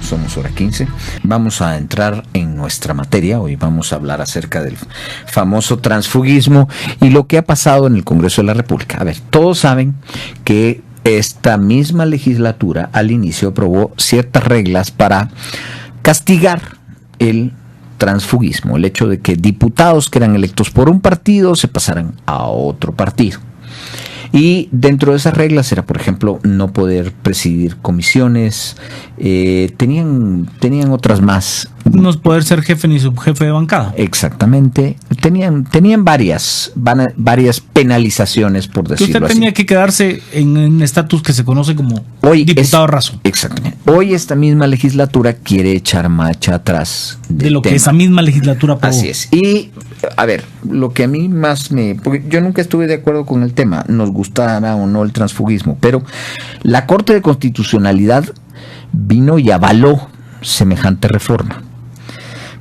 somos Hora 15. Vamos a entrar en nuestra materia. Hoy vamos a hablar acerca del famoso transfugismo y lo que ha pasado en el Congreso de la República. A ver, todos saben que esta misma legislatura al inicio aprobó ciertas reglas para castigar el transfugismo, el hecho de que diputados que eran electos por un partido se pasaran a otro partido. Y dentro de esas reglas era, por ejemplo, no poder presidir comisiones, tenían otras más. No poder ser jefe ni subjefe de bancada. Exactamente. Tenían varias penalizaciones, por decirlo así. Usted tenía que quedarse en un estatus que se conoce como diputado raso. Exactamente. Hoy esta misma legislatura quiere echar marcha atrás de lo tema. Que esa misma legislatura aprobó. Así es. Y, a ver, lo que a mí más porque yo nunca estuve de acuerdo con el tema, nos gustara o no el transfugismo, pero la Corte de Constitucionalidad vino y avaló semejante reforma.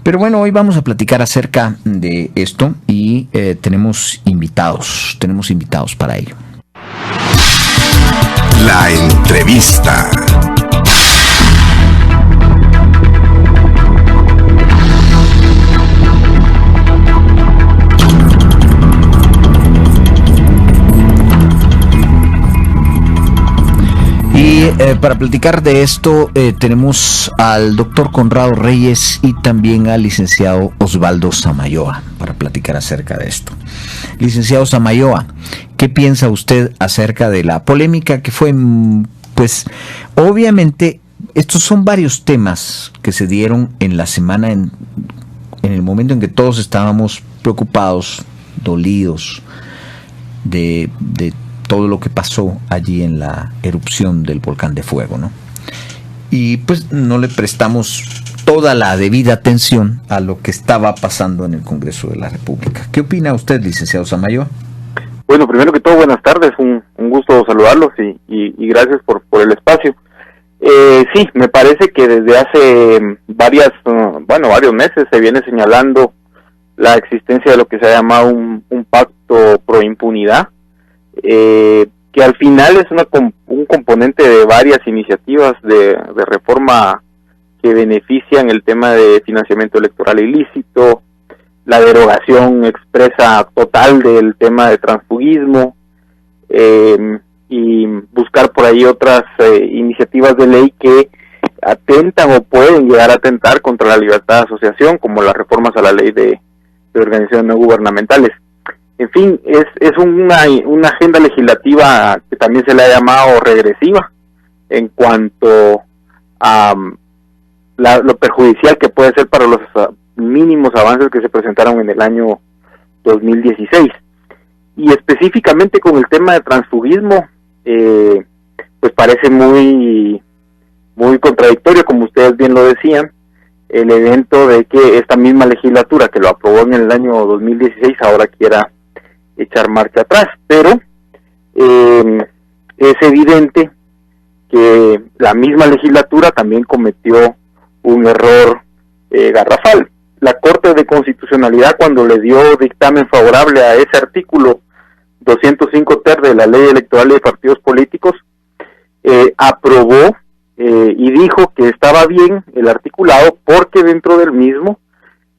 Pero bueno, hoy vamos a platicar acerca de esto y tenemos invitados para ello. La entrevista. Y para platicar de esto tenemos al doctor Conrado Reyes y también al licenciado Osvaldo Samayoa para platicar acerca de esto. Licenciado Samayoa, ¿qué piensa usted acerca de la polémica que fue? Pues obviamente estos son varios temas que se dieron en la semana, en el momento en que todos estábamos preocupados, dolidos de todo lo que pasó allí en la erupción del volcán de fuego, ¿no? Y pues no le prestamos toda la debida atención a lo que estaba pasando en el Congreso de la República. ¿Qué opina usted, licenciado Samayoa? Bueno, primero que todo, buenas tardes, un gusto saludarlos y gracias por el espacio. Sí, me parece que desde hace varios meses se viene señalando la existencia de lo que se ha llamado un pacto pro impunidad, que al final es un componente de varias iniciativas de reforma que benefician el tema de financiamiento electoral ilícito, la derogación expresa total del tema de transfugismo, y buscar por ahí otras iniciativas de ley que atentan o pueden llegar a atentar contra la libertad de asociación, como las reformas a la ley de organizaciones no gubernamentales. En fin, es una agenda legislativa que también se le ha llamado regresiva en cuanto a lo perjudicial que puede ser para los mínimos avances que se presentaron en el año 2016. Y específicamente con el tema de transfugismo, pues parece muy contradictorio, como ustedes bien lo decían, el evento de que esta misma legislatura que lo aprobó en el año 2016 ahora quiera echar marcha atrás, pero es evidente que la misma legislatura también cometió un error garrafal. La Corte de Constitucionalidad, cuando le dio dictamen favorable a ese artículo 205 ter de la Ley Electoral de Partidos Políticos, aprobó y dijo que estaba bien el articulado porque dentro del mismo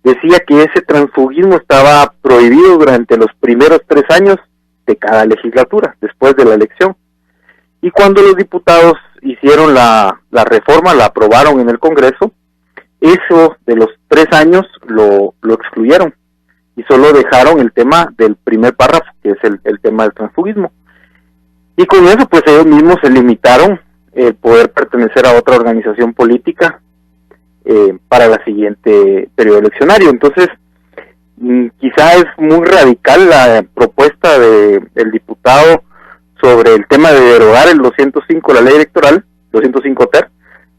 decía que ese transfugismo estaba prohibido durante los primeros 3 años de cada legislatura, después de la elección. Y cuando los diputados hicieron la reforma, la aprobaron en el Congreso, eso de los 3 años lo excluyeron y solo dejaron el tema del primer párrafo, que es el tema del transfugismo. Y con eso, pues ellos mismos se limitaron el poder pertenecer a otra organización política para la siguiente periodo eleccionario. Entonces, quizá es muy radical la propuesta del diputado sobre el tema de derogar el 205, la ley electoral, 205 ter,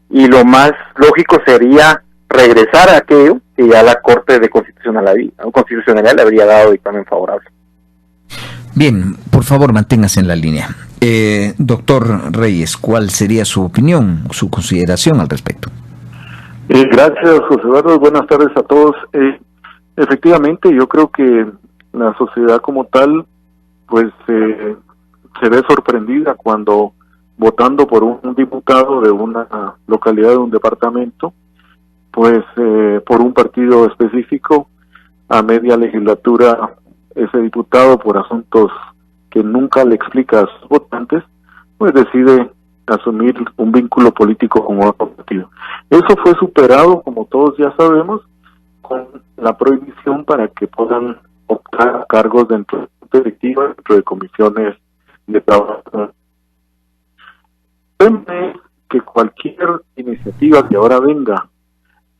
y lo más lógico sería regresar a aquello que ya la Corte de Constitucionalidad le habría dado dictamen favorable. Bien, por favor, manténgase en la línea. Doctor Reyes, ¿cuál sería su opinión, su consideración al respecto? Gracias, José Eduardo. Buenas tardes a todos. Efectivamente, yo creo que la sociedad como tal, pues, se ve sorprendida cuando votando por un diputado de una localidad, de un departamento, pues por un partido específico, a media legislatura ese diputado, por asuntos que nunca le explica a sus votantes, pues decide asumir un vínculo político con otro partido. Eso fue superado, como todos ya sabemos, con la prohibición para que puedan optar a cargos dentro de directivas, dentro de comisiones de trabajo. Que cualquier iniciativa que ahora venga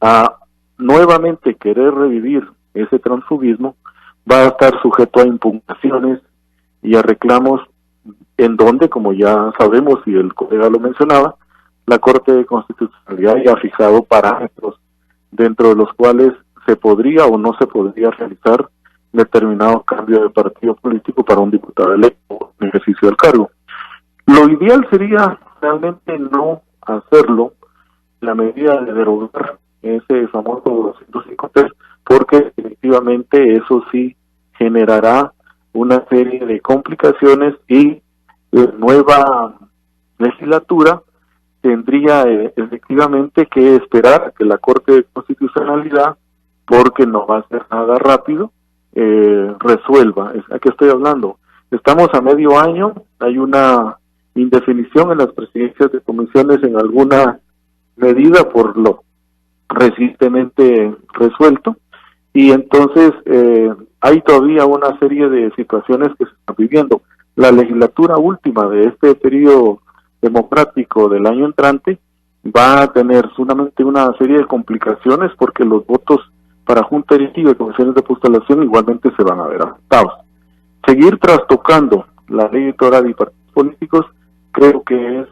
a nuevamente querer revivir ese transfugismo va a estar sujeto a impugnaciones y a reclamos, en donde, como ya sabemos y el colega lo mencionaba, la Corte de Constitucionalidad ya ha fijado parámetros dentro de los cuales se podría o no se podría realizar determinado cambio de partido político para un diputado electo en ejercicio del cargo. Lo ideal sería realmente no hacerlo en la medida de derogar ese famoso 205.3, porque definitivamente eso sí generará una serie de complicaciones y la nueva legislatura tendría efectivamente que esperar a que la Corte de Constitucionalidad, porque no va a ser nada rápido, resuelva. ¿A qué estoy hablando? Estamos a medio año, hay una indefinición en las presidencias de comisiones en alguna medida por lo recientemente resuelto, y entonces hay todavía una serie de situaciones que se están viviendo. La legislatura última de este periodo democrático del año entrante va a tener solamente una serie de complicaciones, porque los votos para junta directiva y comisiones de postulación igualmente se van a ver afectados. Seguir trastocando la ley electoral y partidos políticos creo que es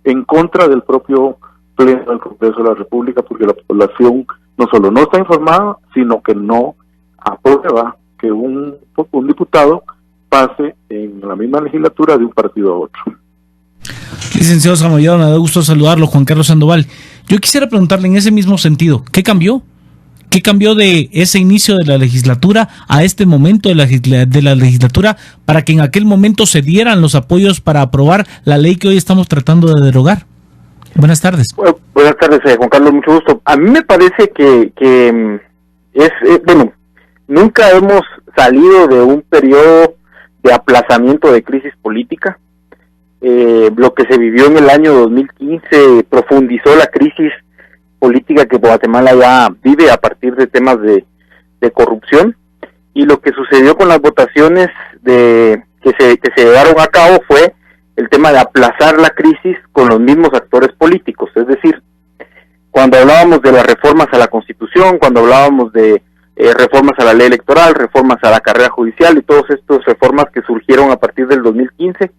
en contra del propio Pleno del Congreso de la República, porque la población no solo no está informada, sino que no aprueba que un diputado pase en la misma legislatura de un partido a otro. Licenciado Samayoa, me da gusto saludarlo, Juan Carlos Sandoval. Yo quisiera preguntarle en ese mismo sentido, ¿qué cambió? ¿Qué cambió de ese inicio de la legislatura a este momento de la legislatura para que en aquel momento se dieran los apoyos para aprobar la ley que hoy estamos tratando de derogar? Buenas tardes. Buenas tardes, Juan Carlos, mucho gusto. A mí me parece que es, nunca hemos salido de un periodo de aplazamiento de crisis política. Lo que se vivió en el año 2015 profundizó la crisis política que Guatemala ya vive a partir de temas de corrupción, y lo que sucedió con las votaciones que se llevaron a cabo fue el tema de aplazar la crisis con los mismos actores políticos. Es decir, cuando hablábamos de las reformas a la Constitución, cuando hablábamos de reformas a la ley electoral, reformas a la carrera judicial y todas estas reformas que surgieron a partir del 2015,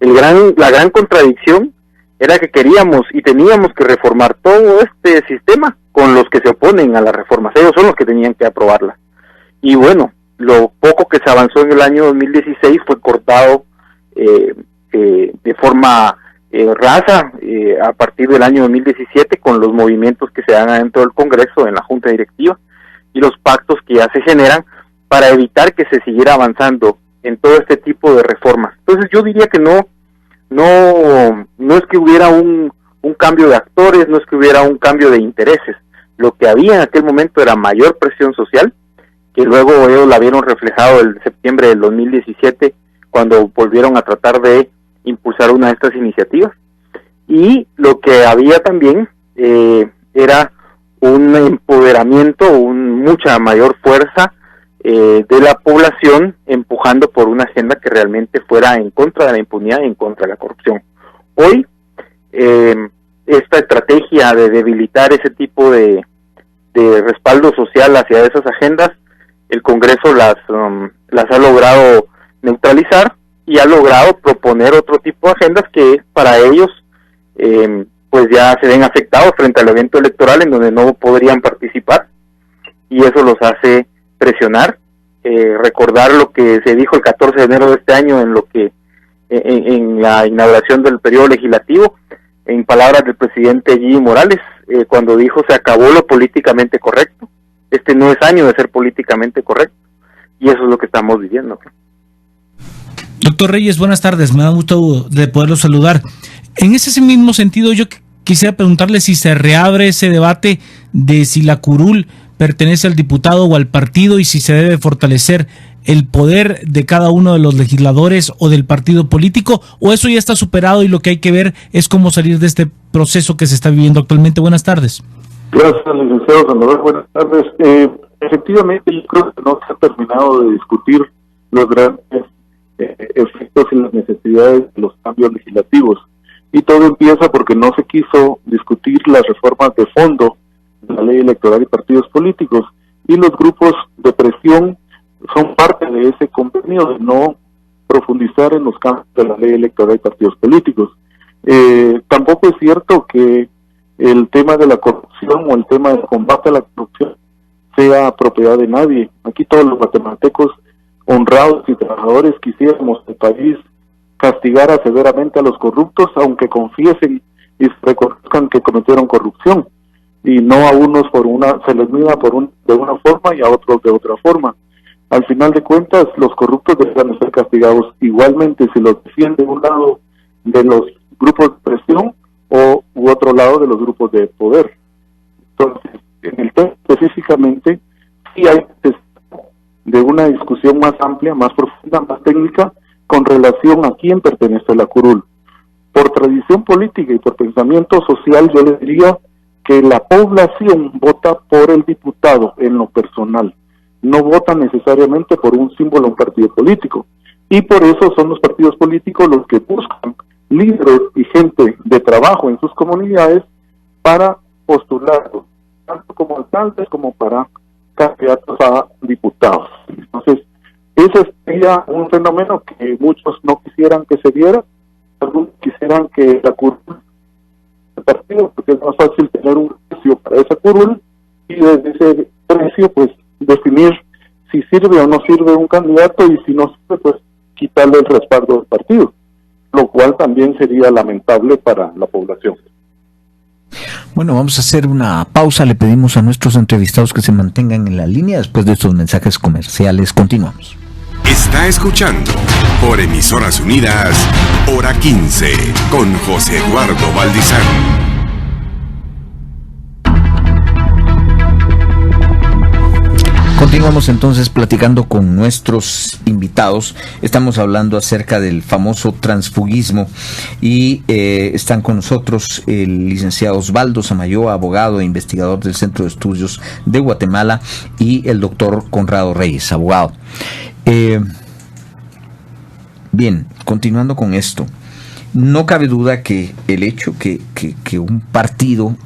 la gran contradicción era que queríamos y teníamos que reformar todo este sistema con los que se oponen a las reformas. Ellos son los que tenían que aprobarla. Y bueno, lo poco que se avanzó en el año 2016 fue cortado de forma rasa a partir del año 2017 con los movimientos que se dan adentro del Congreso, en la Junta Directiva, y los pactos que ya se generan para evitar que se siguiera avanzando en todo este tipo de reformas. Entonces yo diría que no es que hubiera un cambio de actores, no es que hubiera un cambio de intereses. Lo que había en aquel momento era mayor presión social, que luego ellos la vieron reflejado en septiembre del 2017, cuando volvieron a tratar de impulsar una de estas iniciativas. Y lo que había también era un empoderamiento, mucha mayor fuerza de la población empujando por una agenda que realmente fuera en contra de la impunidad y en contra de la corrupción. Hoy, esta estrategia de debilitar ese tipo de respaldo social hacia esas agendas, el Congreso las ha logrado neutralizar y ha logrado proponer otro tipo de agendas que para ellos pues ya se ven afectados frente al evento electoral, en donde no podrían participar, y eso los hace presionar. Recordar lo que se dijo el 14 de enero de este año en la inauguración del periodo legislativo, en palabras del presidente Evo Morales, cuando dijo: se acabó lo políticamente correcto. Este no es año de ser políticamente correcto, y eso es lo que estamos viviendo. Doctor Reyes, buenas tardes, me da gusto de poderlo saludar. En ese mismo sentido, yo quisiera preguntarle si se reabre ese debate de si la curul pertenece al diputado o al partido y si se debe fortalecer el poder de cada uno de los legisladores o del partido político, o eso ya está superado y lo que hay que ver es cómo salir de este proceso que se está viviendo actualmente. Buenas tardes. Gracias, licenciado Sandoval. Buenas tardes. Efectivamente, yo creo que no se ha terminado de discutir los grandes efectos y las necesidades de los cambios legislativos. Y todo empieza porque no se quiso discutir las reformas de fondo de la ley electoral y partidos políticos. Y los grupos de presión son parte de ese convenio de no profundizar en los cambios de la ley electoral y partidos políticos. Tampoco es cierto que el tema de la corrupción o el tema del combate a la corrupción sea propiedad de nadie. Aquí todos los guatemaltecos honrados y trabajadores quisiéramos que el país castigara severamente a los corruptos, aunque confiesen y reconozcan que cometieron corrupción, y no a unos se les mira de una forma y a otros de otra forma. Al final de cuentas, los corruptos deberán ser castigados igualmente si los defiende un lado de los grupos de presión u otro lado de los grupos de poder. Entonces, en el tema específicamente, sí hay de una discusión más amplia, más profunda, más técnica, con relación a quién pertenece la curul. Por tradición política y por pensamiento social, yo le diría que la población vota por el diputado en lo personal, no vota necesariamente por un símbolo, un partido político, y por eso son los partidos políticos los que buscan líderes y gente de trabajo en sus comunidades para postularlos, tanto como alcaldes como para candidatos a diputados. Entonces, ese sería un fenómeno que muchos no quisieran que se diera, algunos quisieran que la curul del partido, porque es más fácil tener un precio para esa curul y desde ese precio pues definir si sirve o no sirve un candidato, y si no sirve pues quitarle el respaldo del partido, lo cual también sería lamentable para la población. Bueno, vamos a hacer una pausa. Le pedimos a nuestros entrevistados que se mantengan en la línea. Después de estos mensajes comerciales, continuamos. Está escuchando por Emisoras Unidas, Hora 15, con José Eduardo Valdizán. Continuamos entonces platicando con nuestros invitados. Estamos hablando acerca del famoso transfugismo y están con nosotros el licenciado Osvaldo Samayoa, abogado e investigador del Centro de Estudios de Guatemala, y el doctor Conrado Reyes, abogado. Bien, continuando con esto, no cabe duda que el hecho que un partido,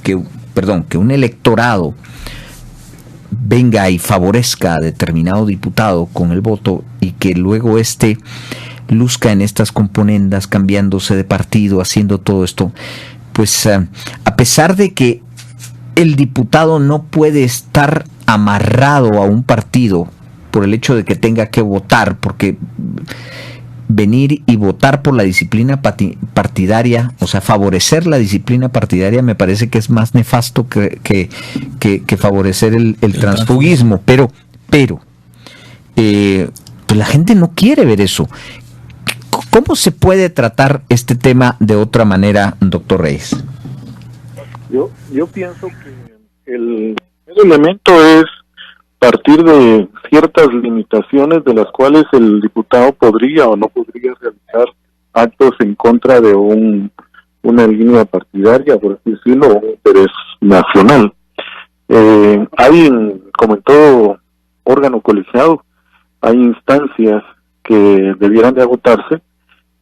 que un electorado venga y favorezca a determinado diputado con el voto y que luego luzca en estas componendas, cambiándose de partido, haciendo todo esto, pues a pesar de que el diputado no puede estar amarrado a un partido por el hecho de que tenga que votar, porque venir y votar por la disciplina partidaria, o sea, favorecer la disciplina partidaria, me parece que es más nefasto que favorecer el transfugismo, pero pues la gente no quiere ver eso. ¿Cómo se puede tratar este tema de otra manera, doctor Reyes? Yo pienso que el elemento es partir de ciertas limitaciones de las cuales el diputado podría o no podría realizar actos en contra de una línea partidaria, por así decirlo, o un interés nacional. Como en todo órgano colegiado, hay instancias que debieran de agotarse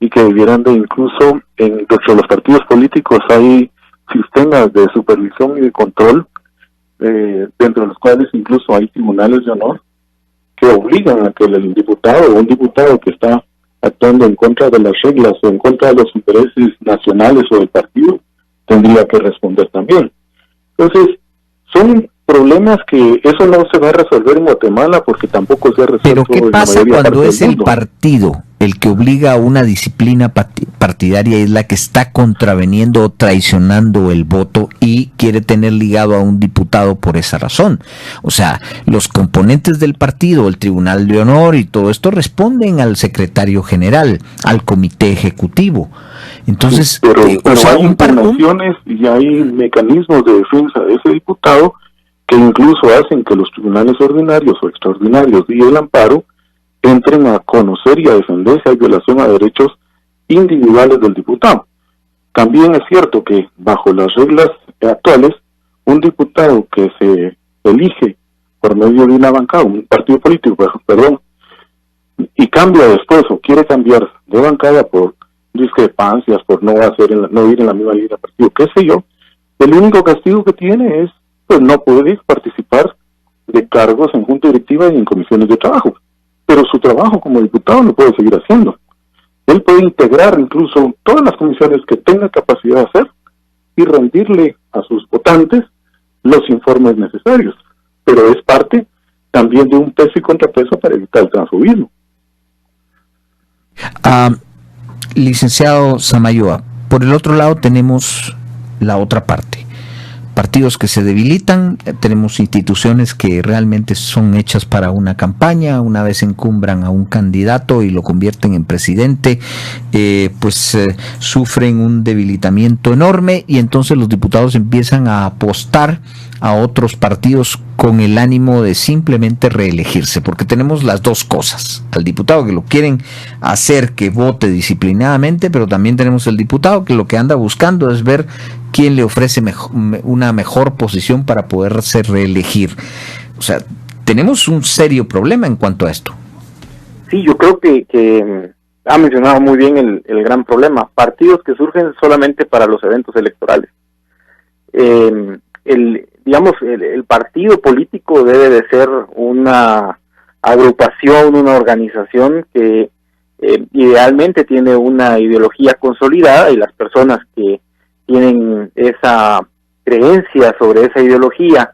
y que debieran de incluso, dentro de los partidos políticos hay sistemas de supervisión y de control, dentro de los cuales incluso hay tribunales de honor que obligan a que el diputado o un diputado que está actuando en contra de las reglas o en contra de los intereses nacionales o del partido tendría que responder también. Entonces, son problema es que eso no se va a resolver en Guatemala porque tampoco se ha resuelto. Pero ¿qué en la pasa mayoría cuando parte es del el mundo. partido el que obliga a una disciplina partidaria, es la que está contraveniendo o traicionando el voto y quiere tener ligado a un diputado por esa razón? O sea, los componentes del partido, el Tribunal de Honor y todo esto responden al secretario general, al comité ejecutivo. Entonces, Sí, pero o sea, hay impugnaciones y hay mecanismos de defensa de ese diputado que incluso hacen que los tribunales ordinarios o extraordinarios y el amparo entren a conocer y a defender si hay violación a derechos individuales del diputado. También es cierto que bajo las reglas actuales, un diputado que se elige por medio de una bancada, un partido político, perdón, y cambia después o quiere cambiar de bancada por discrepancias, por no ir en la misma línea de partido, qué sé yo, el único castigo que tiene es, pues no puede participar de cargos en junta directiva y en comisiones de trabajo, pero su trabajo como diputado lo puede seguir haciendo. Él puede integrar incluso todas las comisiones que tenga capacidad de hacer y rendirle a sus votantes los informes necesarios, pero es parte también de un peso y contrapeso para evitar el transfugismo. Licenciado Samayoa, por el otro lado tenemos la otra parte. Partidos que se debilitan, tenemos instituciones que realmente son hechas para una campaña, una vez encumbran a un candidato y lo convierten en presidente, sufren un debilitamiento enorme y entonces los diputados empiezan a apostar a otros partidos con el ánimo de simplemente reelegirse, porque tenemos las dos cosas: al diputado que lo quieren hacer que vote disciplinadamente, pero también tenemos el diputado que lo que anda buscando es ver quién le ofrece una mejor posición para poderse reelegir. O sea, tenemos un serio problema en cuanto a esto. Sí, yo creo que ha mencionado muy bien el gran problema: partidos que surgen solamente para los eventos electorales. El partido político debe de ser una agrupación, una organización que idealmente tiene una ideología consolidada, y las personas que tienen esa creencia sobre esa ideología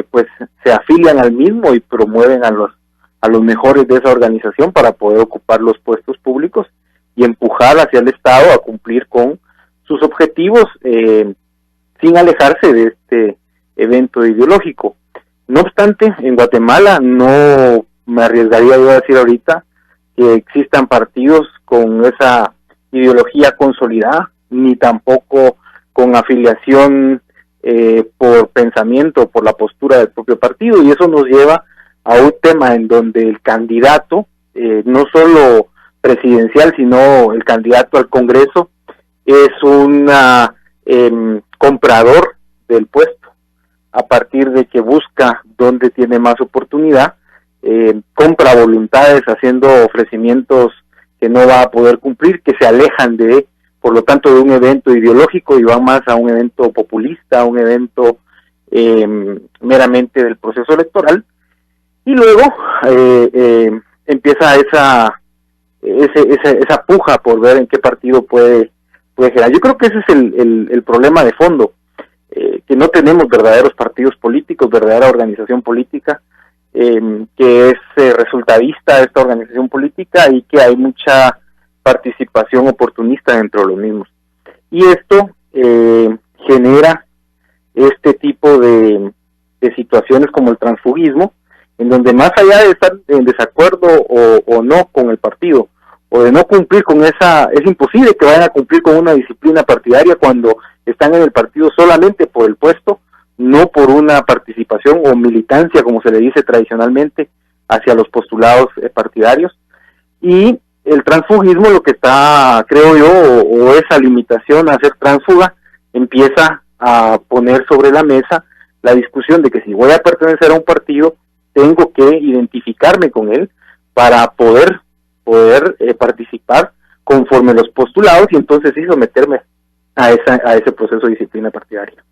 pues se afilian al mismo y promueven a los mejores de esa organización para poder ocupar los puestos públicos y empujar hacia el Estado a cumplir con sus objetivos sin alejarse de este evento ideológico. No obstante, en Guatemala no me arriesgaría yo a decir ahorita que existan partidos con esa ideología consolidada, ni tampoco con afiliación por pensamiento, por la postura del propio partido, y eso nos lleva a un tema en donde el candidato, no solo presidencial, sino el candidato al Congreso, es un comprador del puesto, a partir de que busca dónde tiene más oportunidad, compra voluntades haciendo ofrecimientos que no va a poder cumplir, que se alejan por lo tanto, de un evento ideológico y van más a un evento populista, a un evento meramente del proceso electoral, y luego empieza esa puja por ver en qué partido puede generar. Yo creo que ese es el problema de fondo, que no tenemos verdaderos partidos políticos, verdadera organización política, que es resultadista esta organización política, y que hay mucha participación oportunista dentro de los mismos. Y esto genera este tipo de situaciones como el transfugismo, en donde más allá de estar en desacuerdo o no con el partido, o de no cumplir con es imposible que vayan a cumplir con una disciplina partidaria cuando están en el partido solamente por el puesto, no por una participación o militancia, como se le dice tradicionalmente, hacia los postulados partidarios. Y el transfugismo, lo que está, creo yo, o esa limitación a ser transfuga, empieza a poner sobre la mesa la discusión de que si voy a pertenecer a un partido, tengo que identificarme con él para poder participar conforme los postulados, y entonces sí someterme a ese proceso de disciplina partidaria.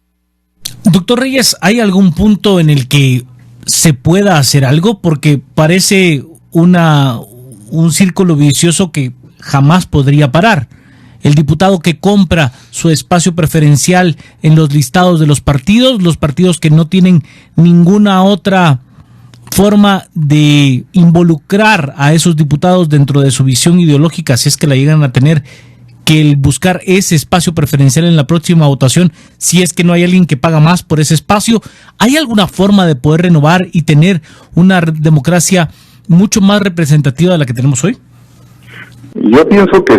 Doctor Reyes, ¿hay algún punto en el que se pueda hacer algo? Porque parece un círculo vicioso que jamás podría parar. el diputado que compra su espacio preferencial en los listados de los partidos que no tienen ninguna otra forma de involucrar a esos diputados dentro de su visión ideológica, si es que la llegan a tener, que el buscar ese espacio preferencial en la próxima votación, si es que no hay alguien que paga más por ese espacio. ¿Hay alguna forma de poder renovar y tener una democracia mucho más representativa de la que tenemos hoy? Yo pienso que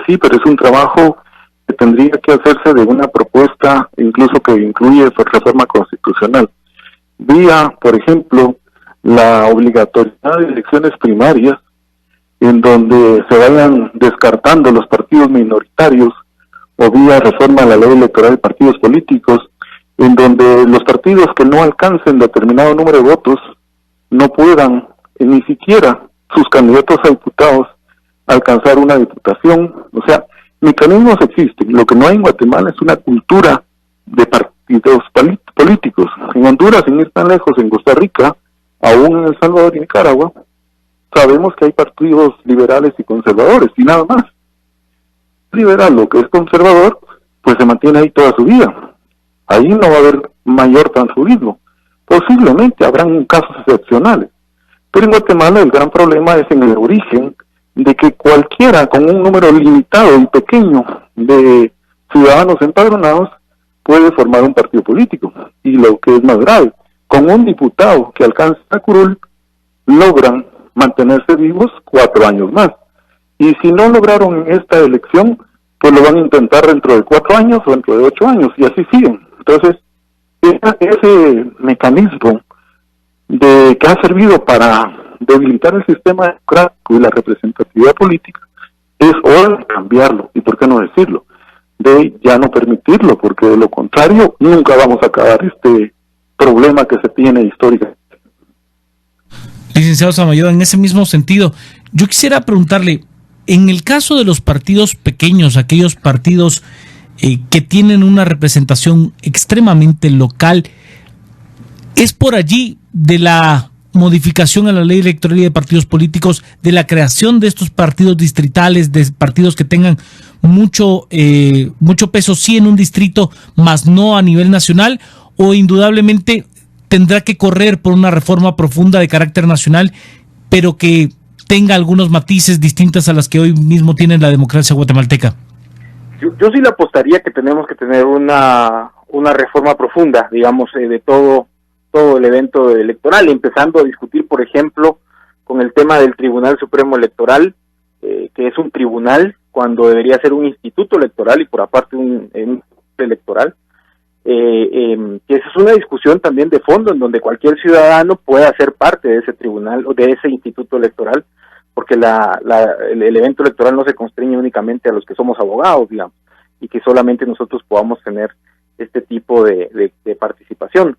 sí, pero es un trabajo que tendría que hacerse de una propuesta incluso que incluye reforma constitucional. Vía, por ejemplo, la obligatoriedad de elecciones primarias, en donde se vayan descartando los partidos minoritarios, o vía reforma a la ley electoral de partidos políticos, en donde los partidos que no alcancen determinado número de votos no puedan, ni siquiera sus candidatos a diputados, alcanzar una diputación. O sea, mecanismos existen. Lo que no hay en Guatemala es una cultura de partidos políticos. En Honduras, sin ir tan lejos, en Costa Rica, aún en El Salvador y Nicaragua, sabemos que hay partidos liberales y conservadores, y nada más. Liberal, lo que es conservador, pues se mantiene ahí toda su vida. Ahí no va a haber mayor transfugismo. Posiblemente habrán casos excepcionales. Pero en Guatemala el gran problema es en el origen de que cualquiera con un número limitado y pequeño de ciudadanos empadronados puede formar un partido político. Y lo que es más grave, con un diputado que alcanza a curul, logran mantenerse vivos 4 años más. Y si no lograron en esta elección, pues lo van a intentar dentro de 4 años o dentro de 8 años, y así siguen. Entonces, ese mecanismo que ha servido para debilitar el sistema democrático y la representatividad política, es hora de cambiarlo, y por qué no decirlo, de ya no permitirlo, porque de lo contrario nunca vamos a acabar este problema que se tiene históricamente. Licenciado Samayoa, en ese mismo sentido, yo quisiera preguntarle, en el caso de los partidos pequeños, aquellos partidos que tienen una representación extremadamente local, ¿es por allí de la modificación a la ley electoral y de partidos políticos, de la creación de estos partidos distritales, de partidos que tengan mucho peso sí en un distrito, más no a nivel nacional, o indudablemente tendrá que correr por una reforma profunda de carácter nacional, pero que tenga algunos matices distintas a las que hoy mismo tiene la democracia guatemalteca? Yo sí le apostaría que tenemos que tener una reforma profunda, digamos, de todo el evento electoral, empezando a discutir, por ejemplo, con el tema del Tribunal Supremo Electoral, que es un tribunal cuando debería ser un instituto electoral y por aparte un electoral, que esa es una discusión también de fondo en donde cualquier ciudadano pueda ser parte de ese tribunal o de ese instituto electoral, porque el evento electoral no se constriñe únicamente a los que somos abogados, digamos, y que solamente nosotros podamos tener este tipo de participación.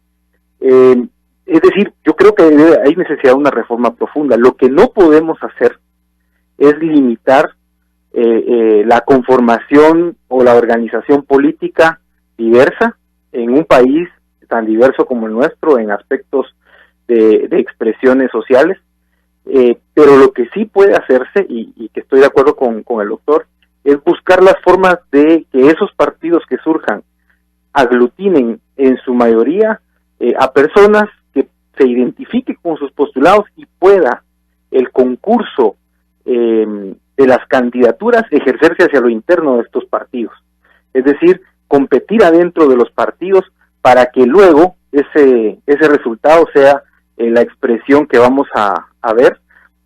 Es decir, yo creo que hay necesidad de una reforma profunda. Lo que no podemos hacer es limitar la conformación o la organización política diversa en un país tan diverso como el nuestro en aspectos de expresiones sociales, pero lo que sí puede hacerse, y que estoy de acuerdo con el doctor, es buscar las formas de que esos partidos que surjan aglutinen en su mayoría a personas que se identifiquen con sus postulados y pueda el concurso de las candidaturas ejercerse hacia lo interno de estos partidos. Es decir, competir adentro de los partidos para que luego ese resultado sea la expresión que vamos a ver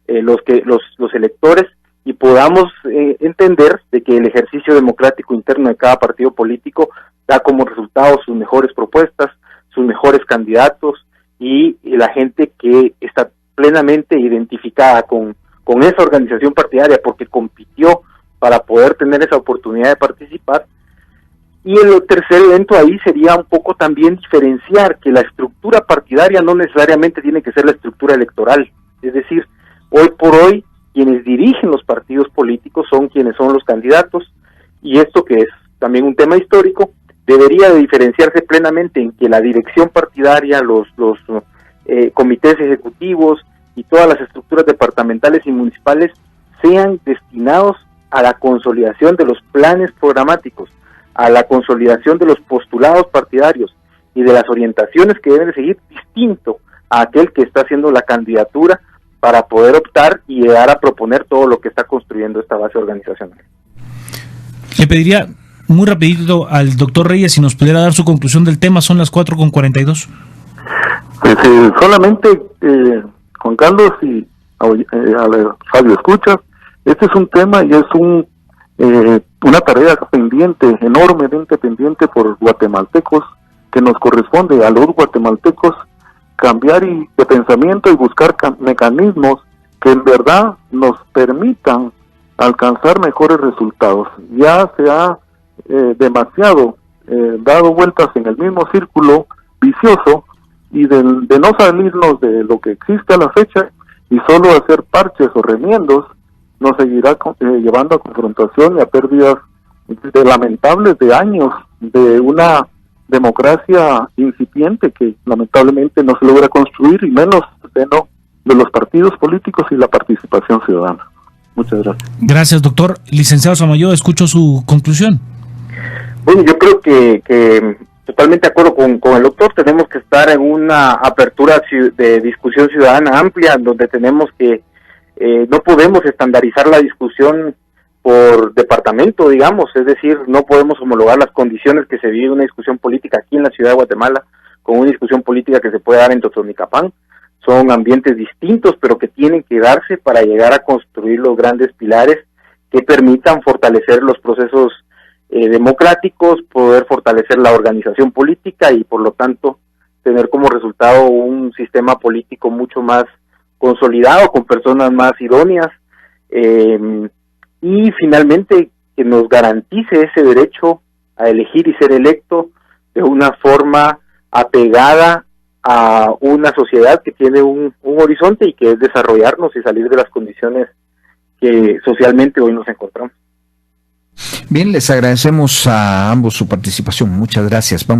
los electores, y podamos entender de que el ejercicio democrático interno de cada partido político da como resultado sus mejores propuestas, sus mejores candidatos, y la gente que está plenamente identificada con esa organización partidaria porque compitió para poder tener esa oportunidad de participar. Y el tercer evento ahí sería un poco también diferenciar que la estructura partidaria no necesariamente tiene que ser la estructura electoral. Es decir, hoy por hoy quienes dirigen los partidos políticos son quienes son los candidatos, y esto, que es también un tema histórico, debería de diferenciarse plenamente en que la dirección partidaria, los comités ejecutivos y todas las estructuras departamentales y municipales sean destinados a la consolidación de los planes programáticos, a la consolidación de los postulados partidarios y de las orientaciones que deben de seguir, distinto a aquel que está haciendo la candidatura para poder optar y llegar a proponer todo lo que está construyendo esta base organizacional. Le pediría muy rapidito al doctor Reyes si nos pudiera dar su conclusión del tema. Son las 4:42. Pues solamente, Juan Carlos y a la radio escucha, este es un tema y es una tarea pendiente, enormemente pendiente por guatemaltecos, que nos corresponde a los guatemaltecos cambiar de pensamiento y buscar mecanismos que en verdad nos permitan alcanzar mejores resultados. Ya se ha demasiado dado vueltas en el mismo círculo vicioso y de no salirnos de lo que existe a la fecha y solo hacer parches o remiendos, nos seguirá llevando a confrontación y a pérdidas lamentables de años de una democracia incipiente que lamentablemente no se logra construir, y menos de los partidos políticos y la participación ciudadana. Muchas gracias. Gracias, doctor. Licenciado Samayoa, escucho su conclusión. Bueno, yo creo que totalmente de acuerdo con el doctor. Tenemos que estar en una apertura de discusión ciudadana amplia, donde tenemos que no podemos estandarizar la discusión por departamento, digamos, es decir, no podemos homologar las condiciones que se vive una discusión política aquí en la ciudad de Guatemala con una discusión política que se puede dar en Totonicapán. Son ambientes distintos, pero que tienen que darse para llegar a construir los grandes pilares que permitan fortalecer los procesos democráticos, poder fortalecer la organización política y, por lo tanto, tener como resultado un sistema político mucho más consolidado, con personas más idóneas, y finalmente que nos garantice ese derecho a elegir y ser electo de una forma apegada a una sociedad que tiene un horizonte y que es desarrollarnos y salir de las condiciones que socialmente hoy nos encontramos. Bien, les agradecemos a ambos su participación. Muchas gracias. Vamos